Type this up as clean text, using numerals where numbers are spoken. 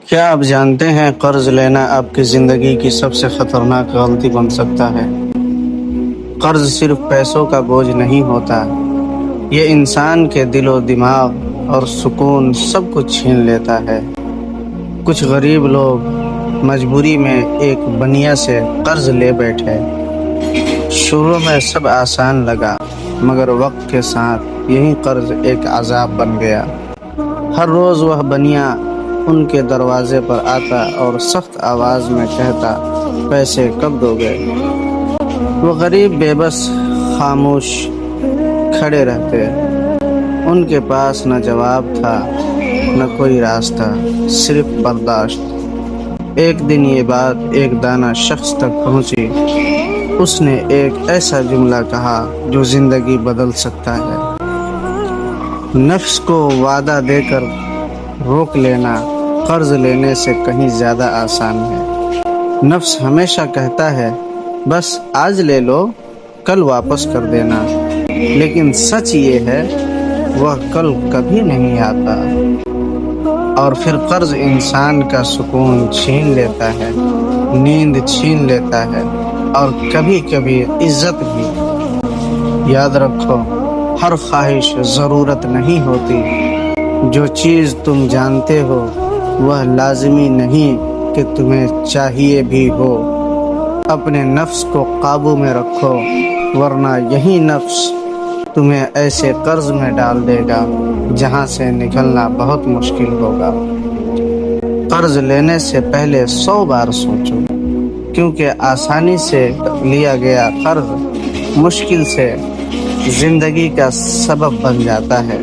کیا آپ جانتے ہیں قرض لینا آپ کی زندگی کی سب سے خطرناک غلطی بن سکتا ہے؟ قرض صرف پیسوں کا بوجھ نہیں ہوتا، یہ انسان کے دل و دماغ اور سکون سب کچھ چھین لیتا ہے۔ کچھ غریب لوگ مجبوری میں ایک بنیا سے قرض لے بیٹھے۔ شروع میں سب آسان لگا، مگر وقت کے ساتھ یہی قرض ایک عذاب بن گیا۔ ہر روز وہ بنیا ان کے دروازے پر آتا اور سخت آواز میں کہتا، پیسے کب دو گے؟ وہ غریب بے بس خاموش کھڑے رہتے۔ ان کے پاس نہ جواب تھا، نہ کوئی راستہ، صرف برداشت۔ ایک دن یہ بات ایک دانا شخص تک پہنچی۔ اس نے ایک ایسا جملہ کہا جو زندگی بدل سکتا ہے۔ نفس کو وعدہ دے کر روک لینا قرض لینے سے کہیں زیادہ آسان ہے۔ نفس ہمیشہ کہتا ہے، بس آج لے لو، کل واپس کر دینا، لیکن سچ یہ ہے وہ کل کبھی نہیں آتا۔ اور پھر قرض انسان کا سکون چھین لیتا ہے، نیند چھین لیتا ہے، اور کبھی کبھی عزت بھی۔ یاد رکھو، ہر خواہش ضرورت نہیں ہوتی۔ جو چیز تم جانتے ہو وہ لازمی نہیں کہ تمہیں چاہیے بھی ہو۔ اپنے نفس کو قابو میں رکھو، ورنہ یہی نفس تمہیں ایسے قرض میں ڈال دے گا جہاں سے نکلنا بہت مشکل ہوگا۔ قرض لینے سے پہلے 100 بار سوچو، کیونکہ آسانی سے لیا گیا قرض مشکل سے زندگی کا سبب بن جاتا ہے۔